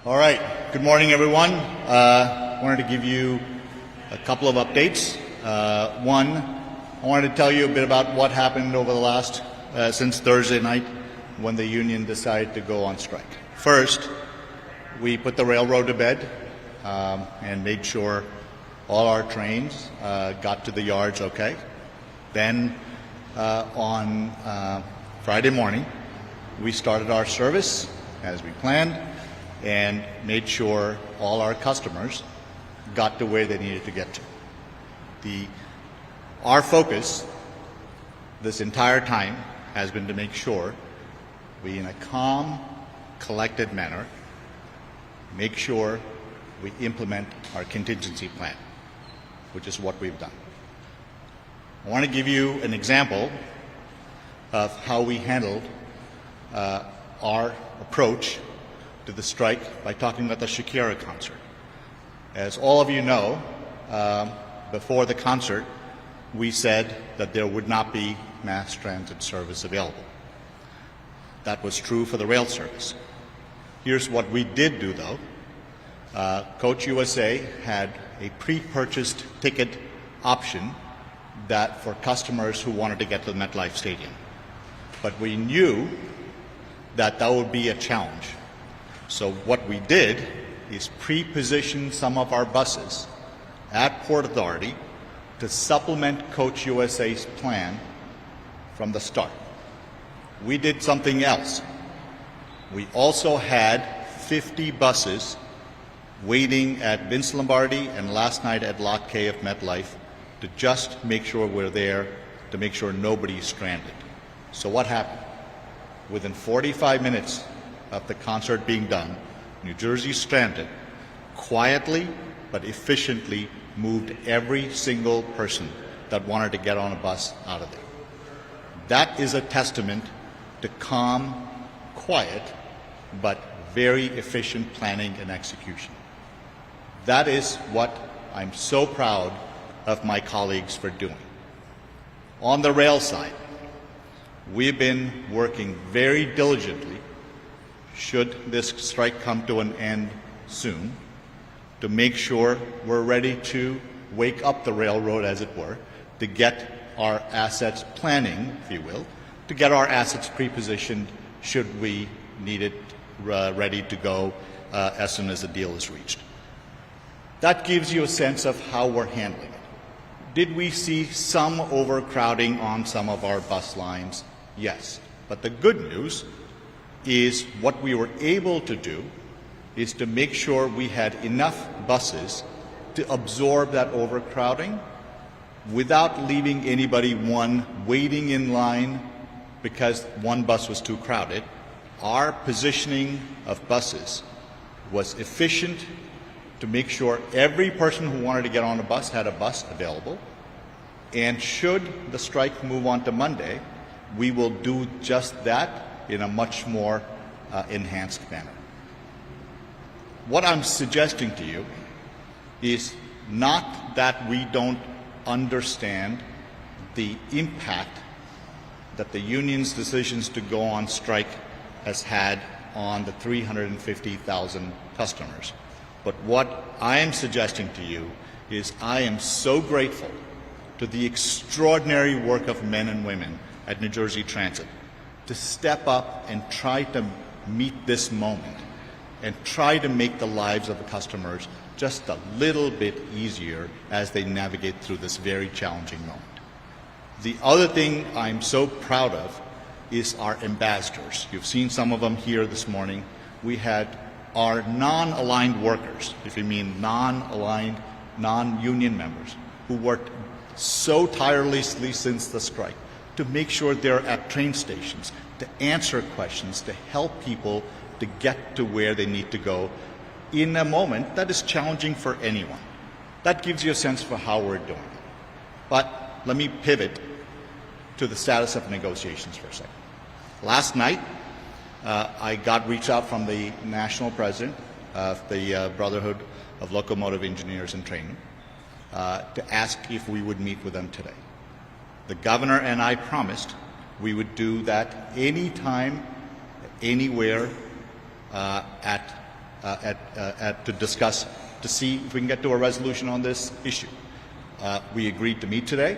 All right. Good morning, everyone. Wanted to give you a couple of updates. One, I wanted to tell you a bit about what happened over the last since Thursday night when the union decided to go on strike. First, we put the railroad to bed and made sure all our trains got to the yards okay. Then on Friday morning, we started our service as we planned and made sure all our customers got to where they needed to get to. Our focus this entire time has been to make sure we, in a calm, collected manner, make sure we implement our contingency plan, which is what we've done. I want to give you an example of how we handled our approach to the strike by talking about the Shakira concert. As all of you know, before the concert, we said that there would not be mass transit service available. That was true for the rail service. Here's what we did do, though. Coach USA had a pre-purchased ticket option that for customers who wanted to get to the MetLife Stadium. But we knew that that would be a challenge. So what we did is pre-position some of our buses at Port Authority to supplement Coach USA's plan from the start. We did something else. We also had 50 buses waiting at Vince Lombardi and last night at Lot K of MetLife to just make sure we're there, to make sure nobody's stranded. So what happened? Within 45 minutes of the concert being done, New Jersey Transit quietly but efficiently moved every single person that wanted to get on a bus out of there. That is a testament to calm, quiet, but very efficient planning and execution. That is what I'm so proud of my colleagues for doing. On the rail side, we've been working very diligently, should this strike come to an end soon, to make sure we're ready to wake up the railroad, as it were, to get our assets planning, if you will, to get our assets pre-positioned should we need it ready to go as soon as the deal is reached. That gives you a sense of how we're handling it. Did we see some overcrowding on some of our bus lines? Yes. But the good news is what we were able to do is to make sure we had enough buses to absorb that overcrowding without leaving anybody, one, waiting in line because one bus was too crowded. Our positioning of buses was efficient to make sure every person who wanted to get on a bus had a bus available. And should the strike move on to Monday, we will do just that in a much more enhanced manner. What I'm suggesting to you is not that we don't understand the impact that the union's decisions to go on strike has had on the 350,000 customers. But what I am suggesting to you is I am so grateful to the extraordinary work of men and women at New Jersey Transit to step up and try to meet this moment and try to make the lives of the customers just a little bit easier as they navigate through this very challenging moment. The other thing I'm so proud of is our ambassadors. You've seen some of them here this morning. We had our non-aligned workers, if you mean non-aligned, non-union members, who worked so tirelessly since the strike to make sure they're at train stations, to answer questions, to help people to get to where they need to go in a moment that is challenging for anyone. That gives you a sense for how we're doing it. But let me pivot to the status of negotiations for a second. Last night, I got reached out from the national president of the Brotherhood of Locomotive Engineers and Training to ask if we would meet with them today. The governor and I promised we would do that anytime, anywhere at to discuss, to see if we can get to a resolution on this issue. We agreed to meet today,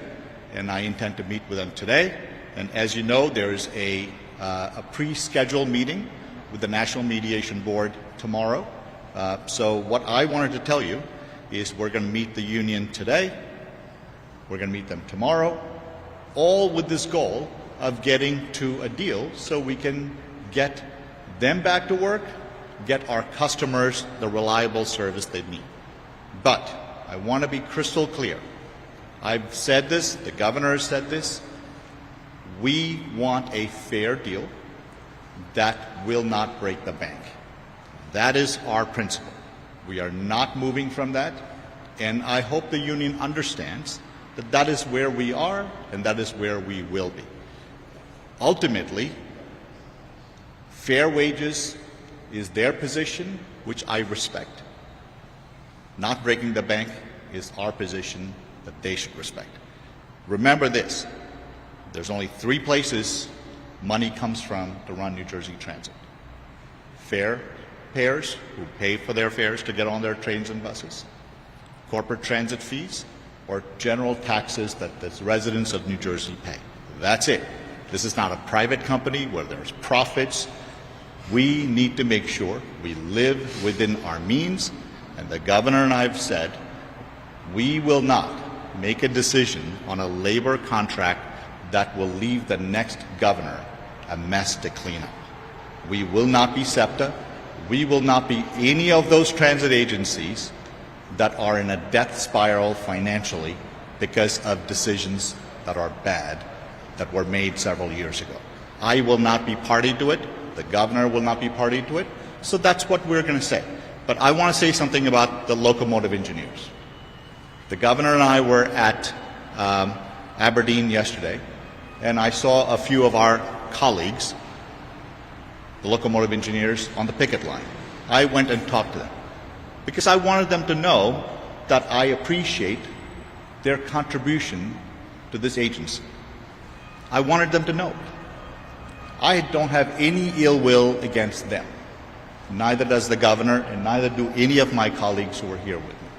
and I intend to meet with them today. And as you know, there's a pre-scheduled meeting with the National Mediation Board tomorrow. So what I wanted to tell you is we're going to meet the union today, we're going to meet them tomorrow, all with this goal of getting to a deal so we can get them back to work, get our customers the reliable service they need. But I want to be crystal clear. I've said this, the governor has said this, we want a fair deal that will not break the bank. That is our principle. We are not moving from that, and I hope the union understands that that is where we are and that is where we will be. Ultimately, fair wages is their position, which I respect. Not breaking the bank is our position that they should respect. Remember this, there's only 3 places money comes from to run New Jersey Transit. Fare payers who pay for their fares to get on their trains and buses, corporate transit fees, or general taxes that the residents of New Jersey pay. That's it. This is not a private company where there's profits. We need to make sure we live within our means, and the governor and I have said we will not make a decision on a labor contract that will leave the next governor a mess to clean up. We will not be SEPTA. We will not be any of those transit agencies that are in a death spiral financially because of decisions that are bad that were made several years ago. I will not be party to it. The governor will not be party to it. So that's what we're going to say. But I want to say something about the locomotive engineers. The governor and I were at Aberdeen yesterday, and I saw a few of our colleagues, the locomotive engineers, on the picket line. I went and talked to them because I wanted them to know that I appreciate their contribution to this agency. I wanted them to know it. I don't have any ill will against them. Neither does the governor, and neither do any of my colleagues who are here with me.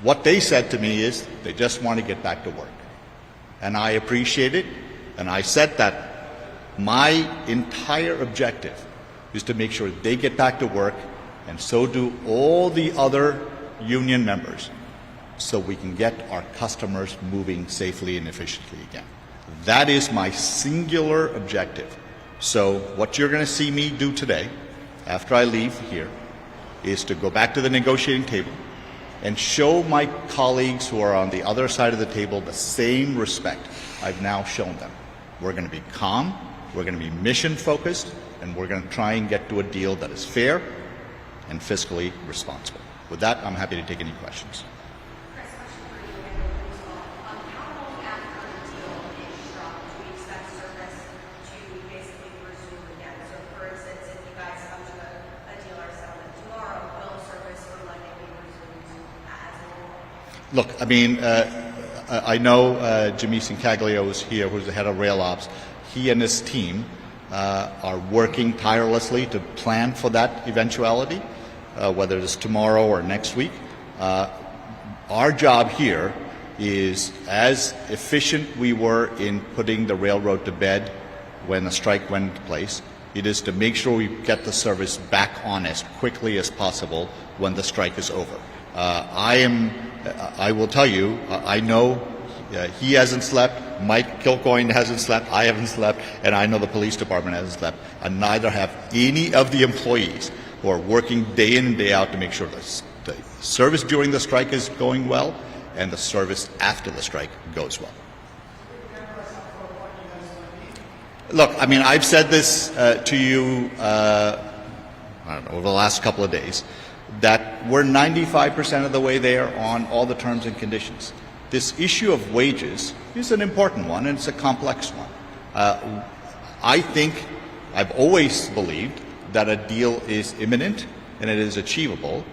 What they said to me is they just want to get back to work. And I appreciate it, and I said that my entire objective is to make sure they get back to work, and so do all the other union members, so we can get our customers moving safely and efficiently again. That is my singular objective. So what you're going to see me do today, after I leave here, is to go back to the negotiating table and show my colleagues who are on the other side of the table the same respect I've now shown them. We're going to be calm, we're going to be mission focused, and we're going to try and get to a deal that is fair and fiscally responsible. With that, I'm happy to take any questions. Kris, question for you as well. How long after the deal is struck do we expect service to basically resume again? So, for instance, if you guys come to a deal or settlement tomorrow, will service or lending be resumed as normal? Look, I mean, I know Jameson Caglio is here, who's the head of Rail Ops. He and his team are working tirelessly to plan for that eventuality, whether it's tomorrow or next week. Our job here is, as efficient we were in putting the railroad to bed when the strike went into place, it is to make sure we get the service back on as quickly as possible when the strike is over. I will tell you, I know he hasn't slept, Mike Kilcoyne hasn't slept, I haven't slept, and I know the police department hasn't slept, and neither have any of the employees who are working day in and day out to make sure the service during the strike is going well and the service after the strike goes well. Look, I mean, I've said this to you I don't know, over the last couple of days, that we're 95% of the way there on all the terms and conditions. This issue of wages is an important one, and it's a complex one. I think I've always believed that a deal is imminent and it is achievable,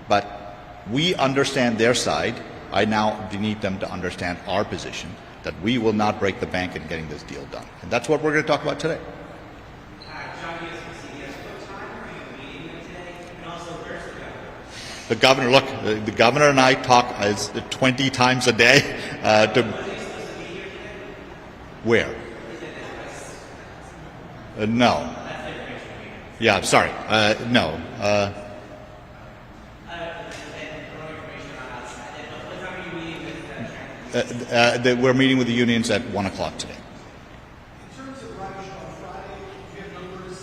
but we understand their side. I now need them to understand our position, that we will not break the bank in getting this deal done. And that's what we're going to talk about today. John, what time are you meeting them today? And also, The governor, look, the governor and I talk 20 times a day to where? No. Yeah, I'm sorry. No. We're meeting with the unions at 1 o'clock today. In terms of riders on Friday, do you have numbers?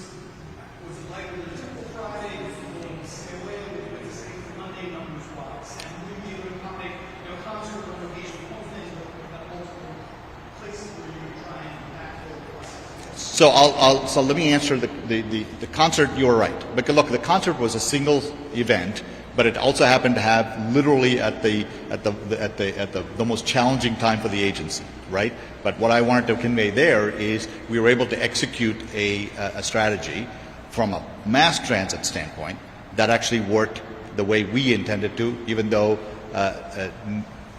Was it likely a typical Friday? Was it going to stay away? Was it the same for Monday numbers wise? And will you be able to accommodate, concert or location, one thing, but multiple places where you would try and backfill the buses? So let me answer the concert. You're right, because look, the concert was a single event, but it also happened to have literally at the most challenging time for the agency, right? But what I wanted to convey there is we were able to execute a strategy from a mass transit standpoint that actually worked the way we intended to, even though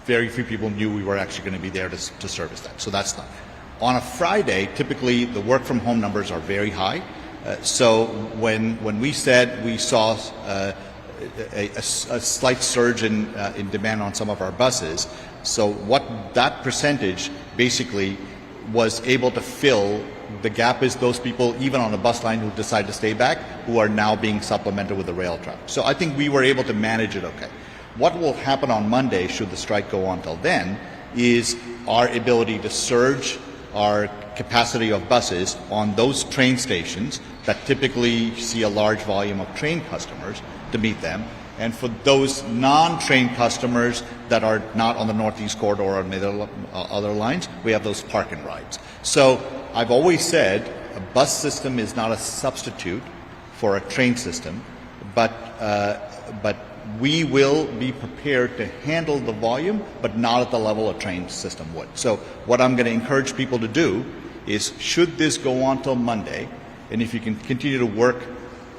very few people knew we were actually going to be there to service that. So that's not. On a Friday, typically the work from home numbers are very high. So when we said we saw a slight surge in demand on some of our buses, so what that percentage basically was able to fill the gap is those people, even on the bus line, who decide to stay back, who are now being supplemented with the rail traffic. So I think we were able to manage it okay. What will happen on Monday, should the strike go on till then, is our ability to surge our capacity of buses on those train stations that typically see a large volume of train customers to meet them. And for those non-train customers that are not on the Northeast Corridor or on the other lines, we have those park and rides. So I've always said a bus system is not a substitute for a train system, but we will be prepared to handle the volume, but not at the level a train system would. So what I'm going to encourage people to do is, should this go on till Monday, and if you can continue to work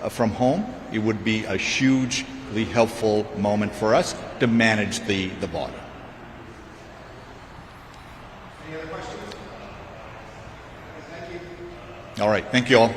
from home, it would be a hugely helpful moment for us to manage the volume. Any other questions? Thank you. All right. Thank you all.